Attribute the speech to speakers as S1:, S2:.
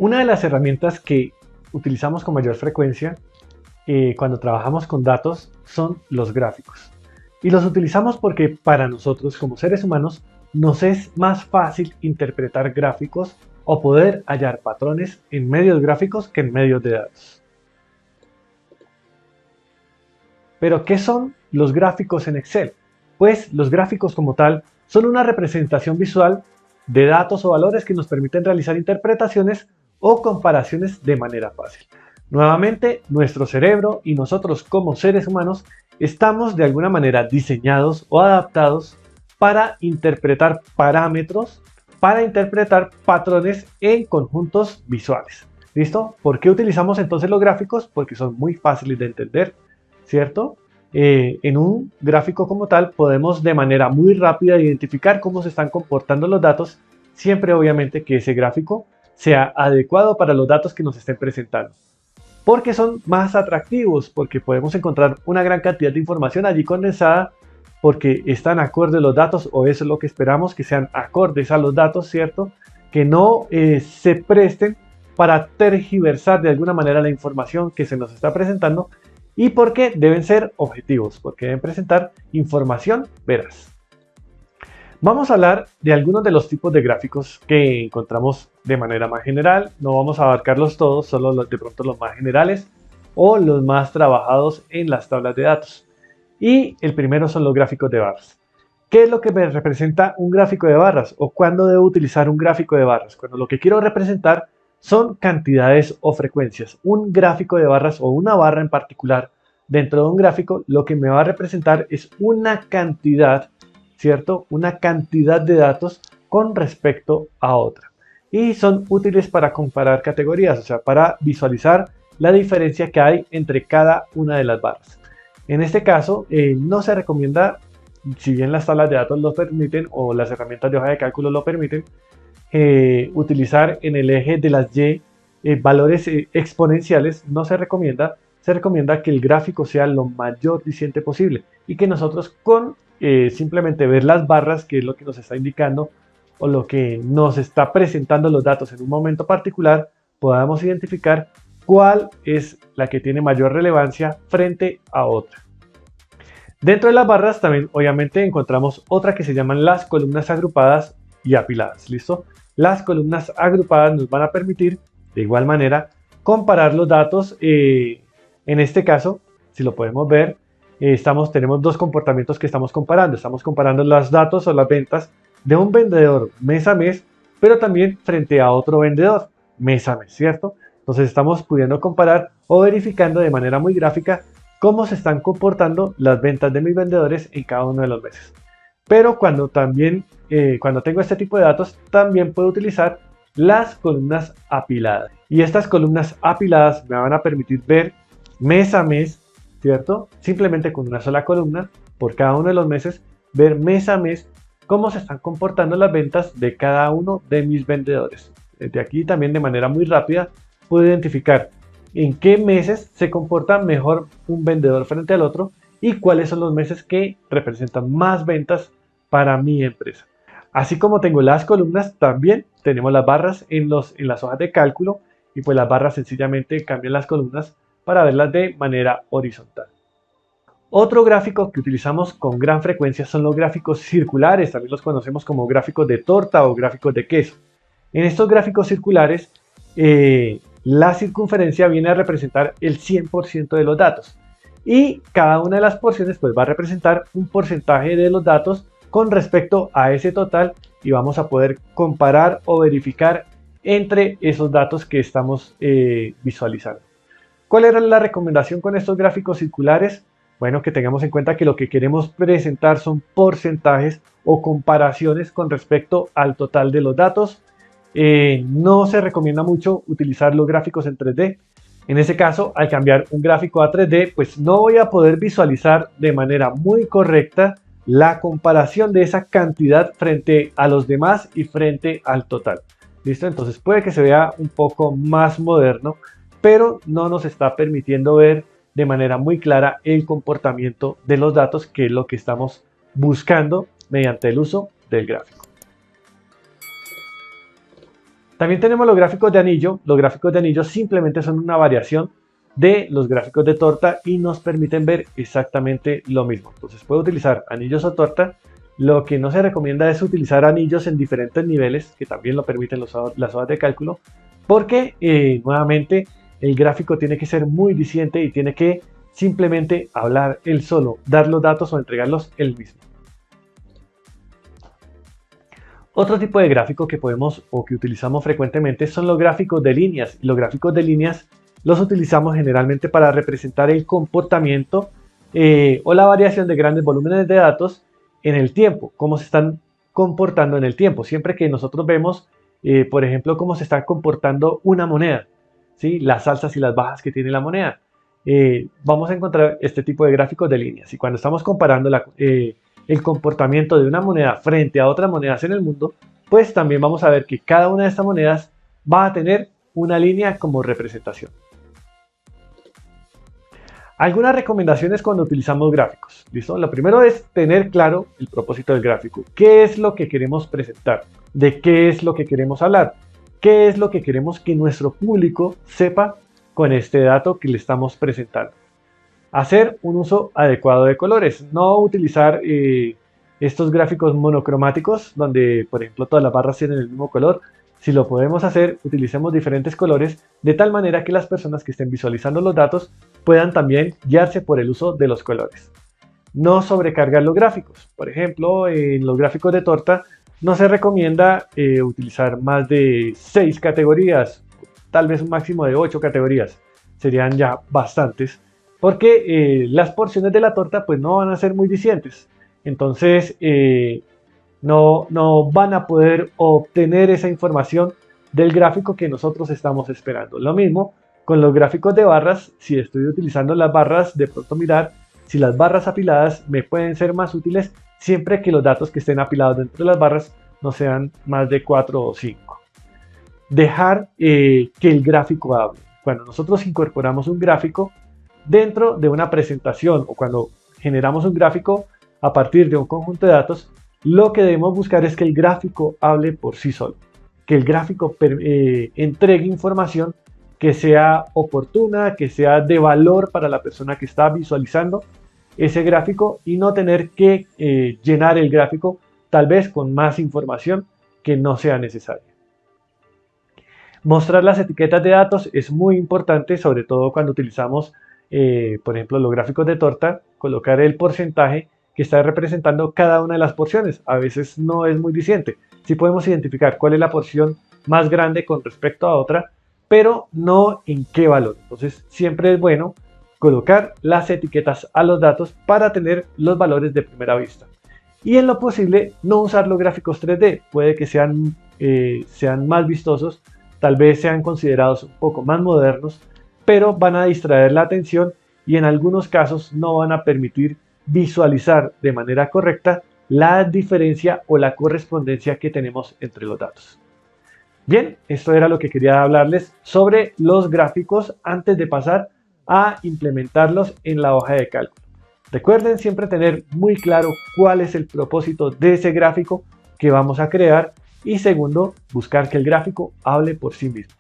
S1: Una de las herramientas que utilizamos con mayor frecuencia cuando trabajamos con datos son los gráficos. Y los utilizamos porque para nosotros como seres humanos nos es más fácil interpretar gráficos o poder hallar patrones en medios gráficos que en medios de datos. Pero, ¿qué son los gráficos en Excel? Pues los gráficos como tal son una representación visual de datos o valores que nos permiten realizar interpretaciones o comparaciones de manera fácil. Nuevamente, nuestro cerebro y nosotros como seres humanos estamos de alguna manera diseñados o adaptados para interpretar parámetros, para interpretar patrones en conjuntos visuales. ¿Listo? ¿Por qué utilizamos entonces los gráficos? Porque son muy fáciles de entender, ¿cierto? En un gráfico como tal podemos de manera muy rápida identificar cómo se están comportando los datos, siempre obviamente que ese gráfico sea adecuado para los datos que nos estén presentando. Porque son más atractivos, porque podemos encontrar una gran cantidad de información allí condensada, porque están acordes los datos, o eso es lo que esperamos, que sean acordes a los datos, ¿cierto? Que no se presten para tergiversar de alguna manera la información que se nos está presentando, y porque deben ser objetivos, porque deben presentar información veraz. Vamos a hablar de algunos de los tipos de gráficos que encontramos de manera más general. No vamos a abarcarlos todos, solo de pronto los más generales o los más trabajados en las tablas de datos. Y el primero son los gráficos de barras. ¿Qué es lo que me representa un gráfico de barras? ¿O cuándo debo utilizar un gráfico de barras? Cuando lo que quiero representar son cantidades o frecuencias. Un gráfico de barras o una barra en particular dentro de un gráfico lo que me va a representar es una cantidad, ¿cierto? Una cantidad de datos con respecto a otra. Y son útiles para comparar categorías, o sea, para visualizar la diferencia que hay entre cada una de las barras. En este caso, no se recomienda, si bien las tablas de datos lo permiten o las herramientas de hoja de cálculo lo permiten, utilizar en el eje de las Y valores exponenciales. No se recomienda. Se recomienda que el gráfico sea lo mayor diciente posible y que nosotros con simplemente ver las barras, que es lo que nos está indicando o lo que nos está presentando los datos en un momento particular, podamos identificar cuál es la que tiene mayor relevancia frente a otra. Dentro de las barras también obviamente encontramos otra que se llaman las columnas agrupadas y apiladas. ¿Listo? Las columnas agrupadas nos van a permitir de igual manera comparar los datos. En este caso, si lo podemos ver, tenemos dos comportamientos que estamos comparando. Estamos comparando los datos o las ventas de un vendedor mes a mes, pero también frente a otro vendedor mes a mes, ¿cierto? Entonces estamos pudiendo comparar o verificando de manera muy gráfica cómo se están comportando las ventas de mis vendedores en cada uno de los meses. Pero cuando tengo este tipo de datos, también puedo utilizar las columnas apiladas. Y estas columnas apiladas me van a permitir ver mes a mes, ¿cierto? Simplemente con una sola columna por cada uno de los meses, ver mes a mes cómo se están comportando las ventas de cada uno de mis vendedores. Desde aquí también de manera muy rápida puedo identificar en qué meses se comporta mejor un vendedor frente al otro y cuáles son los meses que representan más ventas para mi empresa. Así como tengo las columnas, también tenemos las barras en las hojas de cálculo, y pues las barras sencillamente cambian las columnas para verlas de manera horizontal. Otro gráfico que utilizamos con gran frecuencia son los gráficos circulares, también los conocemos como gráficos de torta o gráficos de queso. En estos gráficos circulares, la circunferencia viene a representar el 100% de los datos y cada una de las porciones pues va a representar un porcentaje de los datos con respecto a ese total, y vamos a poder comparar o verificar entre esos datos que estamos visualizando. ¿Cuál era la recomendación con estos gráficos circulares? Bueno, que tengamos en cuenta que lo que queremos presentar son porcentajes o comparaciones con respecto al total de los datos. No se recomienda mucho utilizar los gráficos en 3D. En ese caso, al cambiar un gráfico a 3D, pues no voy a poder visualizar de manera muy correcta la comparación de esa cantidad frente a los demás y frente al total. ¿Listo? Entonces puede que se vea un poco más moderno, pero no nos está permitiendo ver de manera muy clara el comportamiento de los datos, que es lo que estamos buscando mediante el uso del gráfico. También tenemos los gráficos de anillo. Los gráficos de anillo simplemente son una variación de los gráficos de torta y nos permiten ver exactamente lo mismo. Entonces puedo utilizar anillos o torta. Lo que no se recomienda es utilizar anillos en diferentes niveles, que también lo permiten las hojas de cálculo, porque nuevamente el gráfico tiene que ser muy diciente y tiene que simplemente hablar él solo, dar los datos o entregarlos él mismo. Otro tipo de gráfico que podemos o que utilizamos frecuentemente son los gráficos de líneas. Y los gráficos de líneas los utilizamos generalmente para representar el comportamiento o la variación de grandes volúmenes de datos en el tiempo, cómo se están comportando en el tiempo. Siempre que nosotros vemos, por ejemplo, cómo se está comportando una moneda, ¿sí? Las alzas y las bajas que tiene la moneda, vamos a encontrar este tipo de gráficos de líneas. Y cuando estamos comparando el comportamiento de una moneda frente a otras monedas en el mundo, pues también vamos a ver que cada una de estas monedas va a tener una línea como representación. Algunas recomendaciones cuando utilizamos gráficos. ¿Listo? Lo primero es tener claro el propósito del gráfico. ¿Qué es lo que queremos presentar? ¿De qué es lo que queremos hablar? ¿Qué es lo que queremos que nuestro público sepa con este dato que le estamos presentando? Hacer un uso adecuado de colores. No utilizar estos gráficos monocromáticos donde, por ejemplo, todas las barras tienen el mismo color. Si lo podemos hacer, utilicemos diferentes colores de tal manera que las personas que estén visualizando los datos puedan también guiarse por el uso de los colores. No sobrecargar los gráficos. Por ejemplo, en los gráficos de torta no se recomienda utilizar más de 6 categorías, tal vez un máximo de 8 categorías. Serían ya bastantes, porque las porciones de la torta pues no van a ser muy dicientes. Entonces, no van a poder obtener esa información del gráfico que nosotros estamos esperando. Lo mismo con los gráficos de barras. Si estoy utilizando las barras, de pronto mirar si las barras apiladas me pueden ser más útiles siempre que los datos que estén apilados dentro de las barras no sean más de 4 o 5. Dejar que el gráfico hable. Cuando nosotros incorporamos un gráfico dentro de una presentación o cuando generamos un gráfico a partir de un conjunto de datos, lo que debemos buscar es que el gráfico hable por sí solo, que el gráfico entregue información que sea oportuna, que sea de valor para la persona que está visualizando ese gráfico y no tener que llenar el gráfico tal vez con más información que no sea necesaria. Mostrar las etiquetas de datos es muy importante, sobre todo cuando utilizamos, por ejemplo, los gráficos de torta, colocar el porcentaje que está representando cada una de las porciones. A veces no es muy diciente. Sí podemos identificar cuál es la porción más grande con respecto a otra, pero no en qué valor. Entonces siempre es bueno colocar las etiquetas a los datos para tener los valores de primera vista. Y en lo posible no usar los gráficos 3D. Puede que sean más vistosos, tal vez sean considerados un poco más modernos, pero van a distraer la atención y en algunos casos no van a permitir visualizar de manera correcta la diferencia o la correspondencia que tenemos entre los datos. Bien, esto era lo que quería hablarles sobre los gráficos antes de pasar a implementarlos en la hoja de cálculo. Recuerden siempre tener muy claro cuál es el propósito de ese gráfico que vamos a crear y segundo, buscar que el gráfico hable por sí mismo.